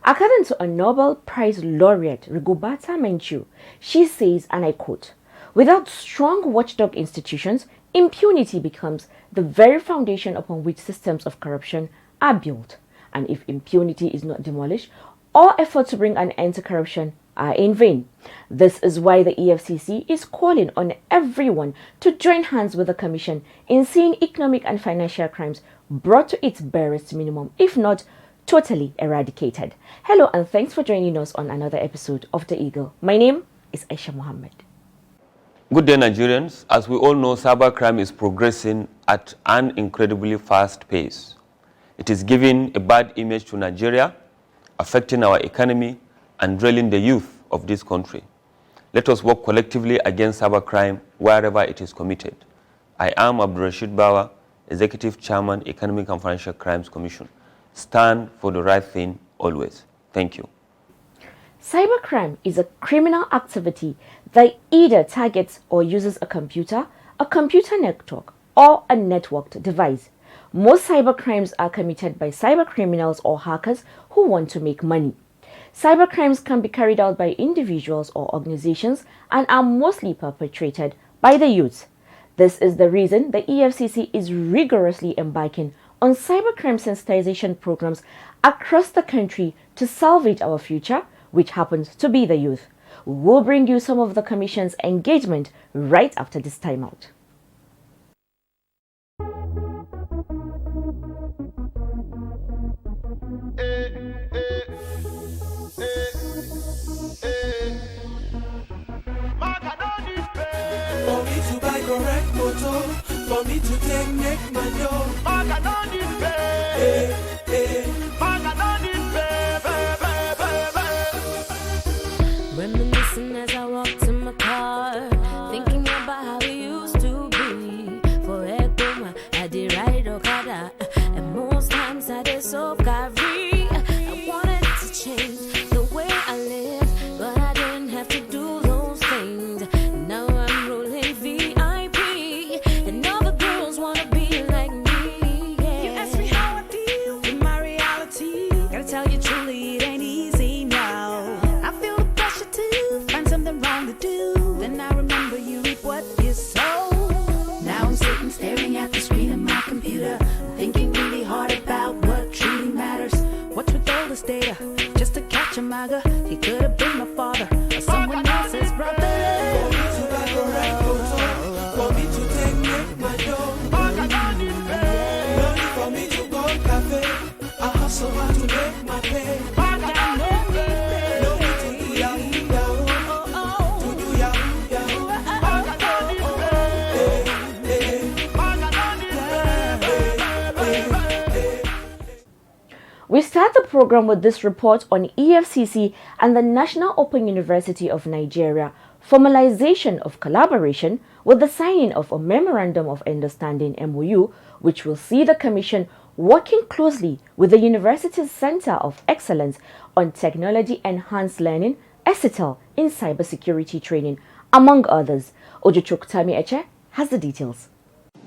According to a Nobel Prize laureate, Rigoberta Menchú, she says, and I quote, "Without strong watchdog institutions, impunity becomes the very foundation upon which systems of corruption are built. And if impunity is not demolished, all efforts to bring an end to corruption are in vain. This is why the EFCC is calling on everyone to join hands with the Commission in seeing economic and financial crimes brought to its barest minimum, if not totally eradicated." Hello and thanks for joining us on another episode of The Eagle. My name is Aisha Mohammed. Good day, Nigerians. As we all know, cybercrime is progressing at an incredibly fast pace. It is giving a bad image to Nigeria, affecting our economy and draining the youth of this country. Let us work collectively against cybercrime wherever it is committed. I am Abdulrashid Bawa, Executive Chairman, Economic and Financial Crimes Commission. Stand for the right thing always. Thank you. Cybercrime is a criminal activity that either targets or uses a computer network, or a networked device. Most cybercrimes are committed by cybercriminals or hackers who want to make money. Cybercrimes can be carried out by individuals or organizations and are mostly perpetrated by the youth. This is the reason the EFCC is rigorously embarking on cybercrime sensitization programs across the country to salvage our future, which happens to be the youth. We'll bring you some of the Commission's engagement right after this timeout. For me to buy correct motor, for me to take neck my door, Maga don't need pay. Maga don't need pay. Reminiscing as I walk to my car, thinking about how we used to be. For Ekuma, I did ride Okada, and most times I did so carry. I wanted to change the way I live, but I didn't have to do those things. Now I'm rolling VIP, and all the girls wanna be like me. Yeah. You ask me how I deal with my reality. Gotta tell you truly, it ain't easy now. I feel the pressure to find something wrong to do. Then I remember you reap what you sow. Now I'm sitting staring at the screen of my computer, thinking really hard about what truly matters. What's with all this data? Just to catch a maga. He could have been my father or someone else's brother. For me to buy correct photo, for me to take make my dough. No need for me to go cafe. I hustle hard to make my pay. No need to do yahoo yahoo, to do yahoo yahoo. We start the program with this report on EFCC and the National Open University of Nigeria formalization of collaboration with the signing of a Memorandum of Understanding MOU, which will see the Commission working closely with the University's Center of Excellence on Technology Enhanced Learning, ECITL, in cybersecurity training, among others. Ojuchuktami Eche has the details.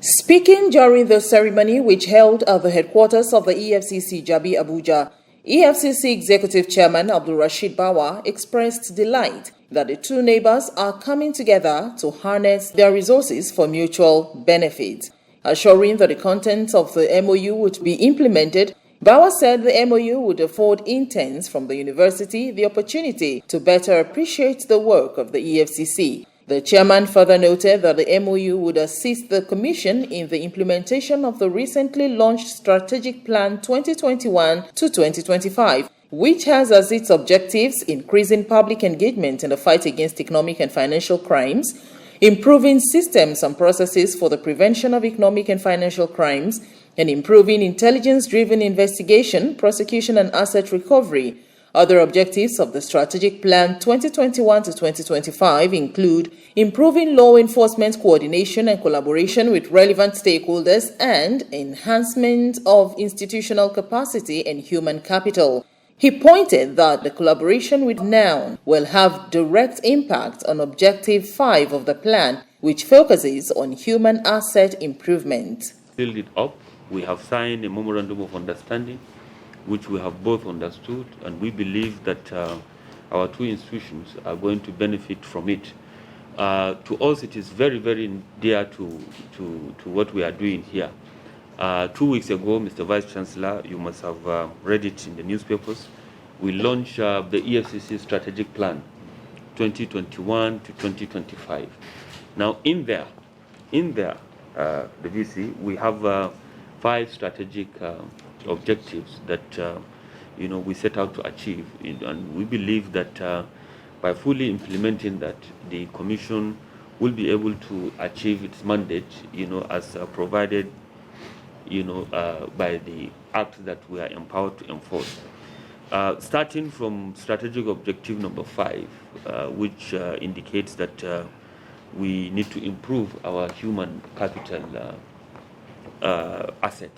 Speaking during the ceremony, which held at the headquarters of the EFCC Jabi Abuja, EFCC Executive Chairman Abdulrashid Bawa expressed delight that the two neighbors are coming together to harness their resources for mutual benefit. Assuring that the contents of the MOU would be implemented, Bawa said the MOU would afford interns from the university the opportunity to better appreciate the work of the EFCC. The chairman further noted that the MOU would assist the Commission in the implementation of the recently launched Strategic Plan 2021 to 2025, which has as its objectives increasing public engagement in the fight against economic and financial crimes, improving systems and processes for the prevention of economic and financial crimes, and improving intelligence-driven investigation, prosecution, and asset recovery, Other objectives of the Strategic Plan 2021 to 2025 include improving law enforcement coordination and collaboration with relevant stakeholders and enhancement of institutional capacity and human capital. He pointed that the collaboration with NOUN will have direct impact on Objective 5 of the plan, which focuses on human asset improvement. Build it up. We have signed a memorandum of understanding, which we have both understood, and we believe that our two institutions are going to benefit from it. To us, it is very, very dear to what we are doing here. 2 weeks ago, Mr. Vice Chancellor, you must have read it in the newspapers, we launched the EFCC Strategic Plan 2021 to 2025. Now, in there, the VC, we have 5 strategic objectives that we set out to achieve, and we believe that by fully implementing that, the Commission will be able to achieve its mandate, as provided, by the act that we are empowered to enforce. Starting from strategic objective number 5, which indicates that we need to improve our human capital asset,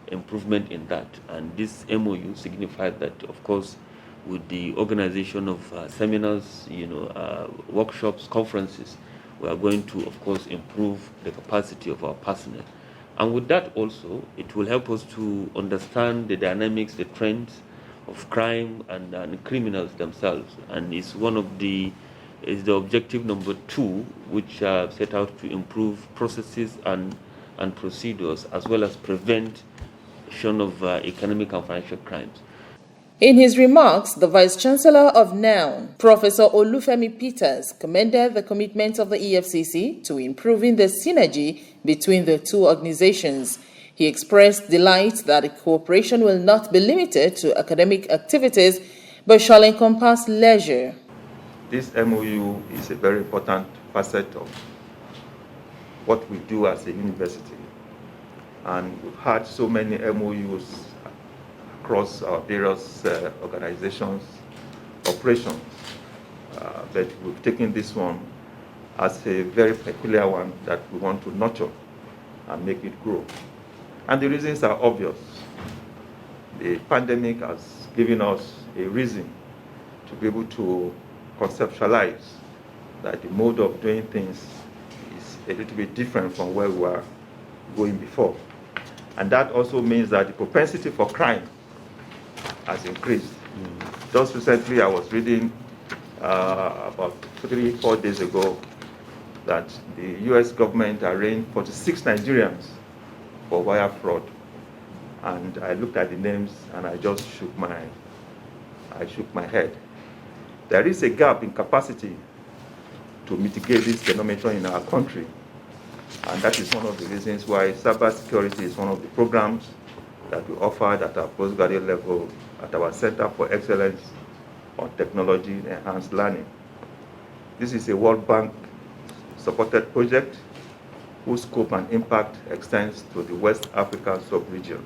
improvement in that. And this MOU signifies that, of course, with the organization of seminars, workshops, conferences, we are going to, of course, improve the capacity of our personnel. And with that also, it will help us to understand the dynamics, the trends of crime and criminals themselves. And it's the objective number 2, which set out to improve processes and procedures, as well as prevention of economic and financial crimes. In his remarks, the Vice-Chancellor of NOUN, Professor Olufemi Peters, commended the commitment of the EFCC to improving the synergy between the two organizations. He expressed delight that the cooperation will not be limited to academic activities, but shall encompass leisure. This MOU is a very important facet of what we do as a university. And we've had so many MOUs across our various organizations, operations, but we've taken this one as a very peculiar one that we want to nurture and make it grow. And the reasons are obvious. The pandemic has given us a reason to be able to conceptualize that the mode of doing things is a little bit different from where we were going before. And that also means that the propensity for crime has increased. Just recently, I was reading about 3-4 days ago that the US government arraigned 46 Nigerians for wire fraud. And I looked at the names and I just shook my head. There is a gap in capacity to mitigate this phenomenon in our country. And that is one of the reasons why cybersecurity is one of the programs that we offer at our postgraduate level at our Center for Excellence on Technology Enhanced Learning. This is a World Bank supported project whose scope and impact extends to the West Africa sub-region.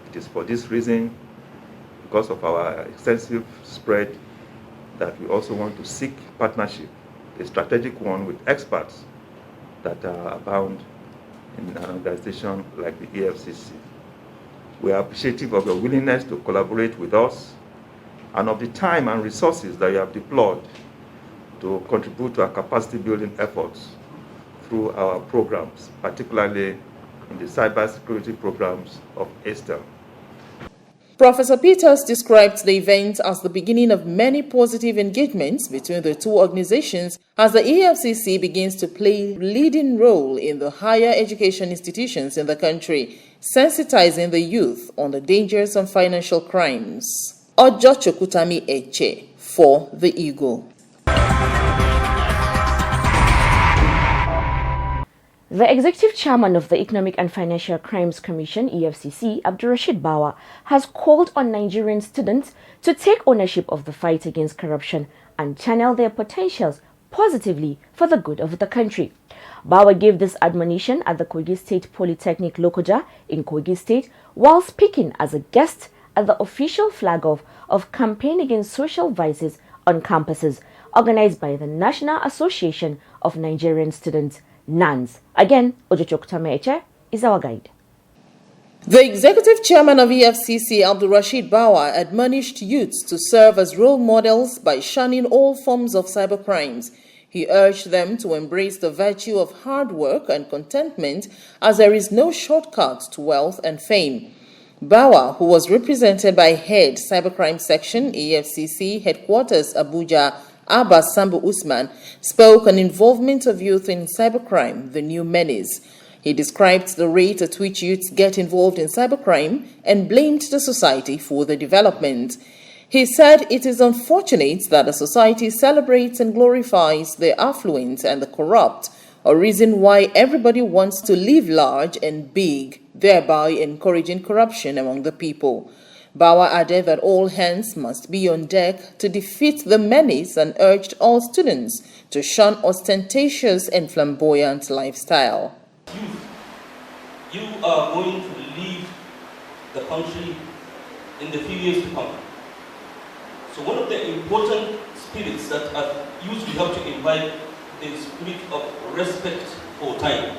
It is for this reason, because of our extensive spread, that we also want to seek partnership, a strategic one with experts that are abound in an organization like the EFCC. We are appreciative of your willingness to collaborate with us and of the time and resources that you have deployed to contribute to our capacity building efforts through our programs, particularly in the cybersecurity programs of ESTEL. Professor Peters described the event as the beginning of many positive engagements between the two organizations as the EFCC begins to play a leading role in the higher education institutions in the country, sensitizing the youth on the dangers of financial crimes. Ojo Chokutami Eche for The Eagle. The Executive Chairman of the Economic and Financial Crimes Commission, EFCC, Abdurrashid Bawa, has called on Nigerian students to take ownership of the fight against corruption and channel their potentials positively for the good of the country. Bawa gave this admonition at the Kogi State Polytechnic Lokoja in Kogi State while speaking as a guest at the official flag-off of Campaign Against Social Vices on Campuses, organized by the National Association of Nigerian Students, NANS. Again, Ojochokutame Eche is our guide. The executive chairman of EFCC, Abdul-Rashid Bawa, admonished youths to serve as role models by shunning all forms of cybercrimes. He urged them to embrace the virtue of hard work and contentment, as there is no shortcut to wealth and fame. Bawa, who was represented by Head Cybercrime Section, EFCC, Headquarters, Abuja, Abbas Sambu Usman, spoke on involvement of youth in cybercrime, the new menace. He described the rate at which youths get involved in cybercrime and blamed the society for the development. He said it is unfortunate that the society celebrates and glorifies the affluent and the corrupt, a reason why everybody wants to live large and big, thereby encouraging corruption among the people. Bawa added that all hands must be on deck to defeat the menace and urged all students to shun ostentatious and flamboyant lifestyle. You are going to leave the country in the few years to come. So one of the important spirits that as youth we have to invite is the spirit of respect for time.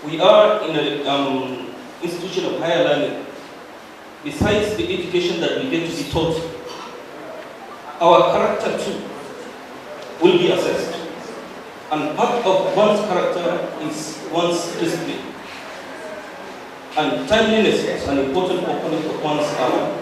We are in an institution of higher learning. Besides the education that we get to be taught, our character too will be assessed. And part of one's character is one's discipline. And timeliness is an important component of one's discipline.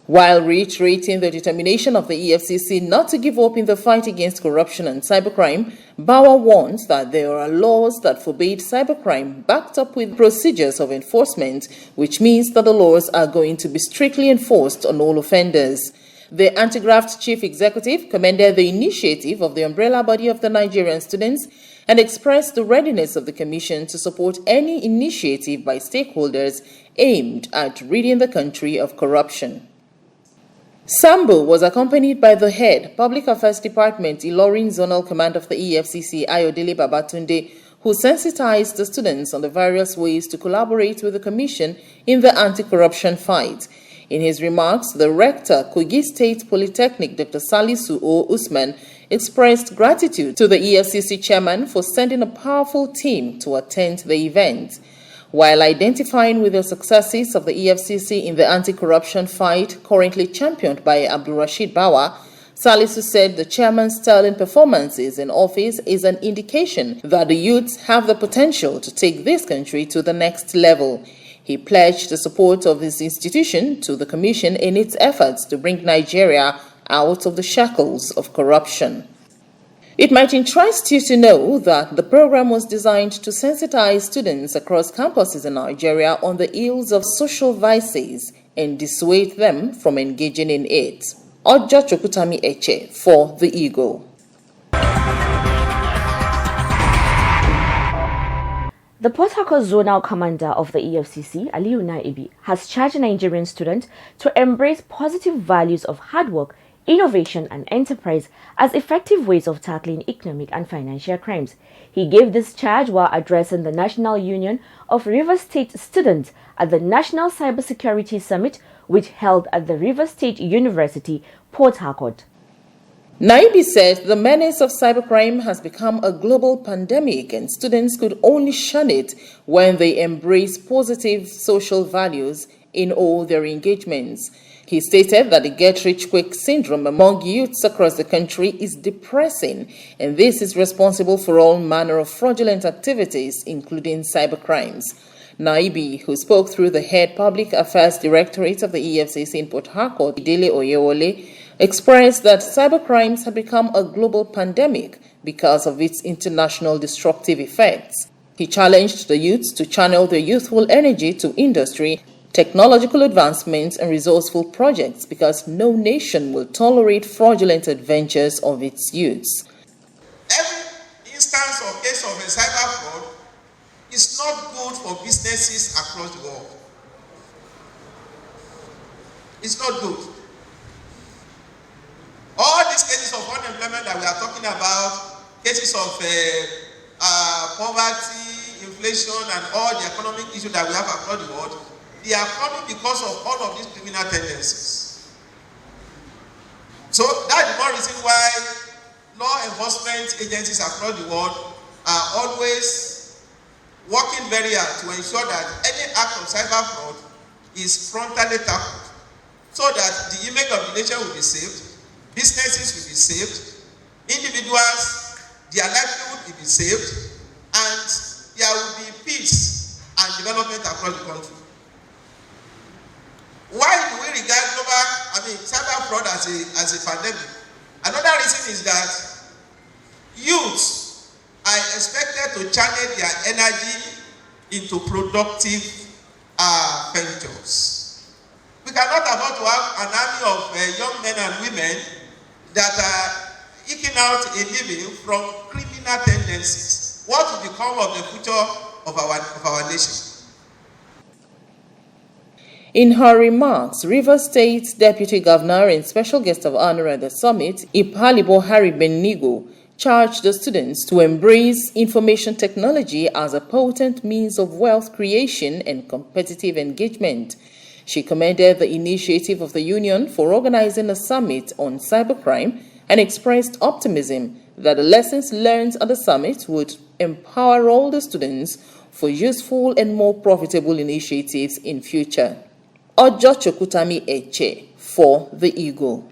While reiterating the determination of the EFCC not to give up in the fight against corruption and cybercrime, Bawa warns that there are laws that forbade cybercrime backed up with procedures of enforcement, which means that the laws are going to be strictly enforced on all offenders. The anti-graft chief executive commended the initiative of the umbrella body of the Nigerian students and expressed the readiness of the commission to support any initiative by stakeholders aimed at ridding the country of corruption. Sambu was accompanied by the head Public Affairs Department, Ilorin Zonal Command of the EFCC, Ayodele Babatunde, who sensitized the students on the various ways to collaborate with the commission in the anti-corruption fight. In his remarks, the rector, Kogi State Polytechnic, Dr. Salisu O. Usman, expressed gratitude to the EFCC chairman for sending a powerful team to attend the event. While identifying with the successes of the EFCC in the anti-corruption fight currently championed by Abdul-Rashid Bawa, Salisu said the chairman's sterling performances in office is an indication that the youths have the potential to take this country to the next level. He pledged the support of his institution to the commission in its efforts to bring Nigeria out of the shackles of corruption. It might interest you to know that the program was designed to sensitize students across campuses in Nigeria on the ills of social vices and dissuade them from engaging in it. Oja Chokutami Eche for The Eagle. The Port Harcourt Zonal Commander of the EFCC, Aliyu Naibi, has charged Nigerian students to embrace positive values of hard work, innovation and enterprise as effective ways of tackling economic and financial crimes. He gave this charge while addressing the National Union of Rivers State Students at the National Cybersecurity Summit, which held at the Rivers State University, Port Harcourt. Naibi said the menace of cybercrime has become a global pandemic and students could only shun it when they embrace positive social values in all their engagements. He stated that the get-rich-quick syndrome among youths across the country is depressing, and this is responsible for all manner of fraudulent activities, including cybercrimes. Naibi, who spoke through the head Public Affairs Directorate of the EFCC in Port Harcourt, Idele Oyewole, expressed that cybercrimes have become a global pandemic because of its international destructive effects. He challenged the youths to channel their youthful energy to industry, technological advancements and resourceful projects because no nation will tolerate fraudulent adventures of its youths. Every instance or case of a cyber fraud is not good for businesses across the world. It's not good. All these cases of unemployment that we are talking about, cases of poverty, inflation, and all the economic issues that we have across the world, they are coming because of all of these criminal tendencies. So that's the more reason why law enforcement agencies across the world are always working very hard to ensure that any act of cyber fraud is frontally tackled, so that the image of the nation will be saved, businesses will be saved, individuals, their livelihood will be saved, and there will be peace and development across the country. Why do we regard cyber fraud as a pandemic? Another reason is that youths are expected to channel their energy into productive ventures. We cannot afford to have an army of young men and women that are eking out a living from criminal tendencies. What will become of the future of our nation? In her remarks, Rivers State Deputy Governor and Special Guest of Honor at the summit, Ipalibo Harry Benigo, charged the students to embrace information technology as a potent means of wealth creation and competitive engagement. She commended the initiative of the union for organizing a summit on cybercrime and expressed optimism that the lessons learned at the summit would empower all the students for useful and more profitable initiatives in future. Ojo Chokutami Eche for the Eagle.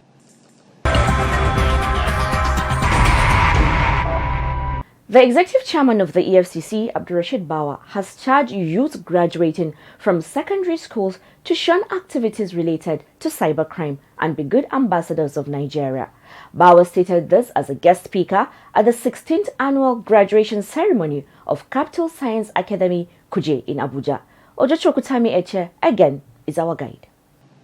The executive chairman of the EFCC, Abdurrashid Bawa, has charged youth graduating from secondary schools to shun activities related to cybercrime and be good ambassadors of Nigeria. Bawa stated this as a guest speaker at the 16th annual graduation ceremony of Capital Science Academy, Kuje in Abuja. Ojo Chokutami Eche again is our guide.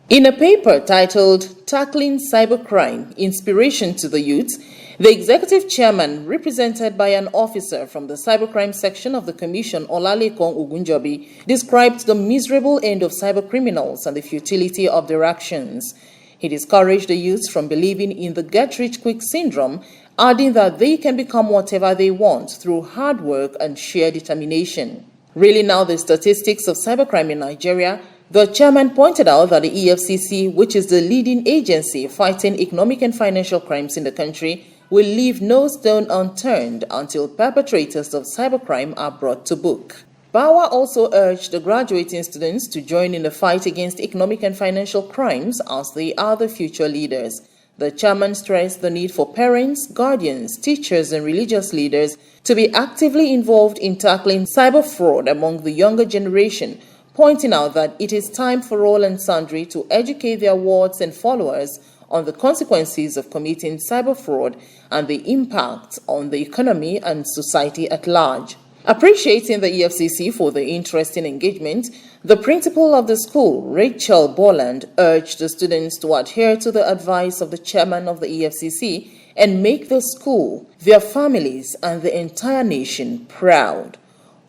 In a paper titled Tackling Cybercrime, Inspiration to the Youth, the executive chairman, represented by an officer from the cybercrime section of the commission, Olalekong Ogunjobi, described the miserable end of cybercriminals and the futility of their actions. He discouraged the youth from believing in the get-rich-quick syndrome, adding that they can become whatever they want through hard work and sheer determination. Reeling out the statistics of cybercrime in Nigeria, the chairman pointed out that the EFCC, which is the leading agency fighting economic and financial crimes in the country, will leave no stone unturned until perpetrators of cybercrime are brought to book. Bawa also urged the graduating students to join in the fight against economic and financial crimes as they are the future leaders. The chairman stressed the need for parents, guardians, teachers, and religious leaders to be actively involved in tackling cyber fraud among the younger generation, pointing out that it is time for all and sundry to educate their wards and followers on the consequences of committing cyber fraud and the impact on the economy and society at large. Appreciating the EFCC for the interesting engagement, the principal of the school, Rachel Bolland, urged the students to adhere to the advice of the chairman of the EFCC and make the school, their families, and the entire nation proud.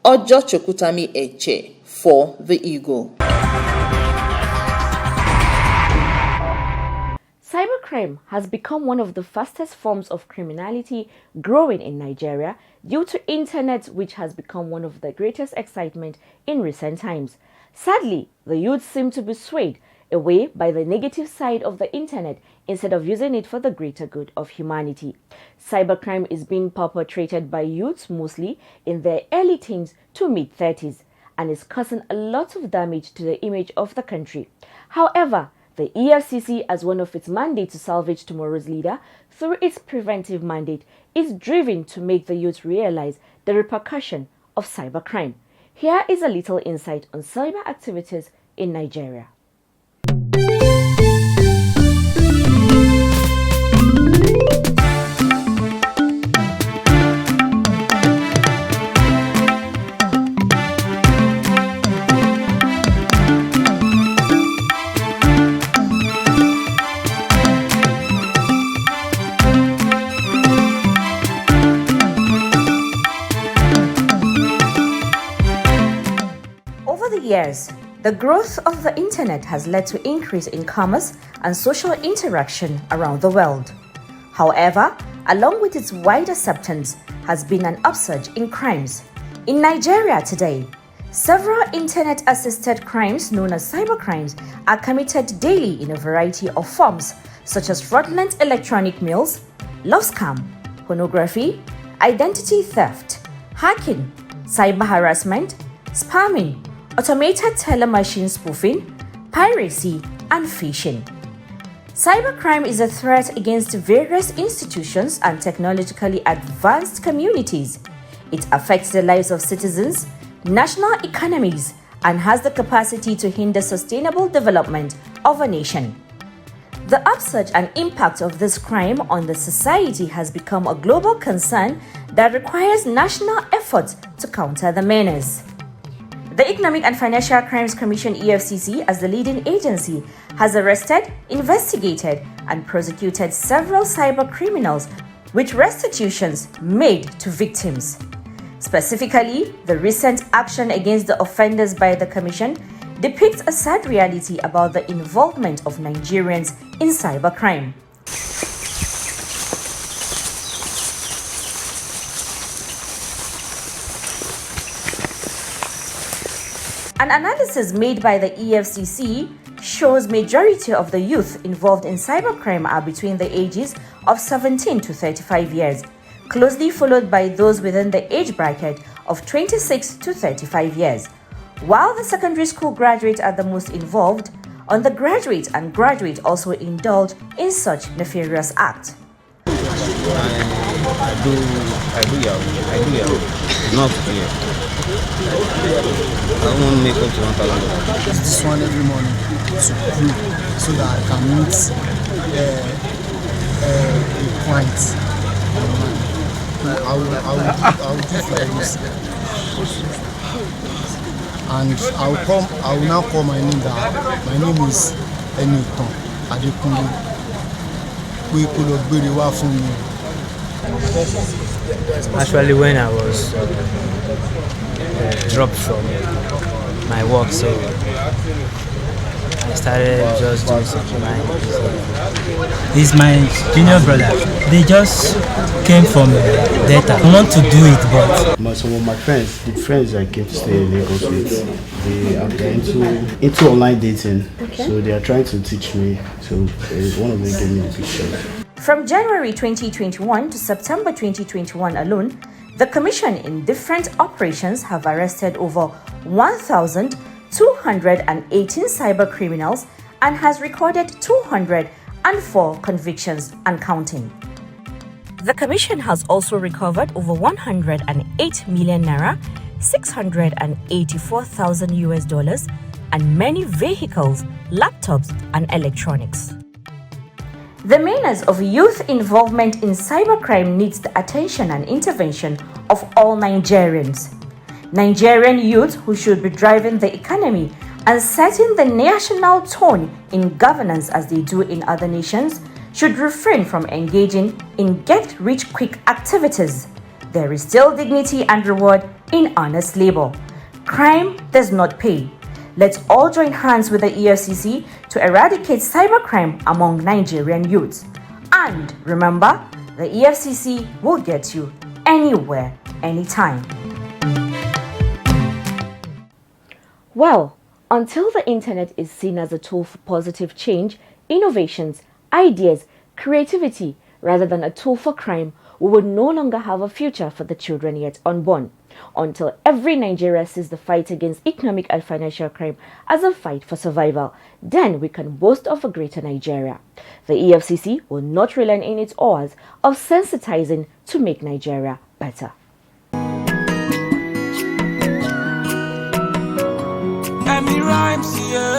Ojo Chokutami Eche for the Eagle. Cybercrime has become one of the fastest forms of criminality growing in Nigeria due to internet, which has become one of the greatest excitement in recent times. Sadly, the youth seem to be swayed away by the negative side of the internet instead of using it for the greater good of humanity. Cybercrime is being perpetrated by youths mostly in their early teens to mid-30s and is causing a lot of damage to the image of the country. However, the EFCC, as one of its mandates to salvage tomorrow's leader through its preventive mandate, is driven to make the youth realize the repercussion of cybercrime. Here is a little insight on cyber activities in Nigeria. Years, the growth of the internet has led to increase in commerce and social interaction around the world. However, along with its wide acceptance has been an upsurge in crimes. In Nigeria today, Several internet-assisted crimes known as cybercrimes are committed daily in a variety of forms, such as fraudulent electronic mails, love scam, pornography, identity theft, hacking, cyber harassment, spamming, automated teller machine spoofing, piracy, and phishing. Cybercrime is a threat against various institutions and technologically advanced communities. It affects the lives of citizens, national economies, and has the capacity to hinder sustainable development of a nation. The upsurge and impact of this crime on the society has become a global concern that requires national efforts to counter the menace. The Economic and Financial Crimes Commission (EFCC), as the leading agency, has arrested, investigated, and prosecuted several cyber criminals with restitutions made to victims. Specifically, the recent action against the offenders by the Commission depicts a sad reality about the involvement of Nigerians in cybercrime. An analysis made by the EFCC shows majority of the youth involved in cybercrime are between the ages of 17 to 35 years, closely followed by those within the age bracket of 26 to 35 years. While the secondary school graduates are the most involved, undergraduates and graduates also indulge in such nefarious acts. I do Yahoo. Not clear. I won't make up to 1,000. This one every morning to prove so that I can meet a client. I will do for this. And I will now call my name down. My name is Eniton Adekunle. We could be the one for me. Actually, when I was dropped from my work, so I started just doing something. He's my junior brother. They just came from data. I want to do it, but some of my friends, the friends I came to stay in Lagos with, they are into online dating. Okay. So they are trying to teach me. So one of them gave me the picture. From January 2021 to September 2021 alone, the Commission in different operations have arrested over 1,218 cyber criminals and has recorded 204 convictions and counting. The Commission has also recovered over 108 million naira, 684,000 US dollars, and many vehicles, laptops, and electronics. The menace of youth involvement in cybercrime needs the attention and intervention of all Nigerians. Nigerian youth, who should be driving the economy and setting the national tone in governance as they do in other nations, should refrain from engaging in get-rich-quick activities. There is still dignity and reward in honest labor. Crime does not pay. Let's all join hands with the EFCC to eradicate cybercrime among Nigerian youths. And remember, the EFCC will get you anywhere, anytime. Well, until the internet is seen as a tool for positive change, innovations, ideas, creativity, rather than a tool for crime, we will no longer have a future for the children yet unborn. Until every Nigeria sees the fight against economic and financial crime as a fight for survival, then we can boast of a greater Nigeria. The EFCC will not relent in its hours of sensitizing to make Nigeria better. Rhymes, yeah.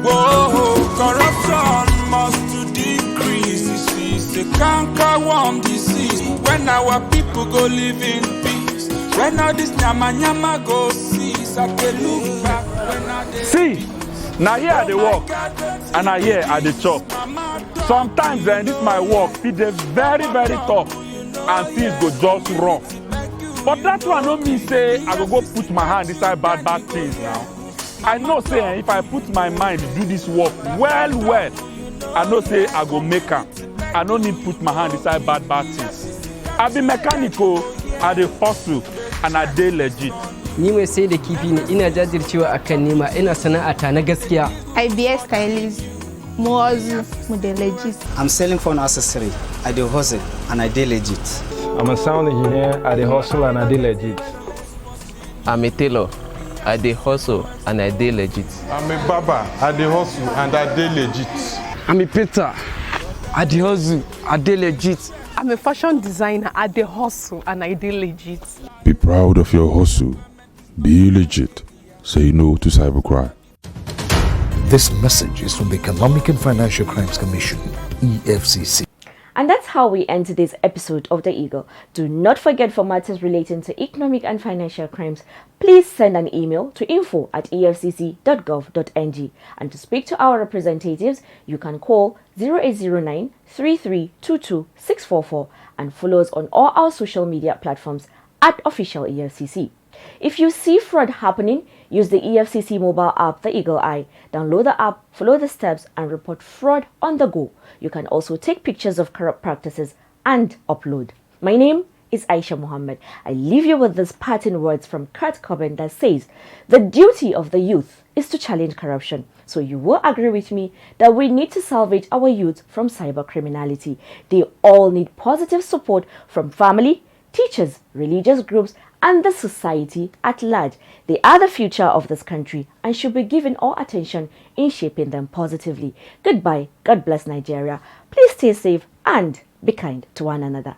Whoa, corruption must to decrease. This is a canker-worm disease. When our people go live in peace, when all this nyama go cease, I can look back when I see. Now here they walk, and I here at the chop. Sometimes this my work, it is very, very tough, and things go just wrong. But that one don't mean say I go put my hand inside bad things now. I know say if I put my mind to do this work well, I know say I go make am. I don't need put my hand inside bad things. I be mechanical, I dey hustle, and I dey legit. Ni mai sai da kifi ne, ina jajircewa akan nema, ina sana'ata na gaskiya. IBS stylist, Moazu, mu dey legit. I'm selling phone accessory. I dey hustle and I dey legit. I'm a sound engineer. I dey hustle and I dey legit. I'm a tailor. I dey hustle and I dey legit. I'm a barber. I dey hustle and I dey legit. I'm a painter. I dey hustle. I dey legit. I'm a fashion designer. I dey hustle and I dey legit. Be proud of your hustle. Be legit. Say no to cybercrime. This message is from the Economic and Financial Crimes Commission, EFCC. And that's how we end today's episode of The Eagle. Do not forget, for matters relating to economic and financial crimes, please send an email to info@efcc.gov.ng. And to speak to our representatives, you can call 0809 3322 644 and follow us on all our social media platforms at official EFCC. If you see fraud happening, use the EFCC mobile app, The Eagle Eye. Download the app, follow the steps, and report fraud on the go. You can also take pictures of corrupt practices and upload. My name is Aisha Muhammad. I leave you with these parting words from Kurt Cobain that says, "The duty of the youth is to challenge corruption." So you will agree with me that we need to salvage our youth from cyber criminality. They all need positive support from family, teachers, religious groups, and the society at large. They are the future of this country and should be given all attention in shaping them positively. Goodbye. God bless Nigeria. Please stay safe and be kind to one another.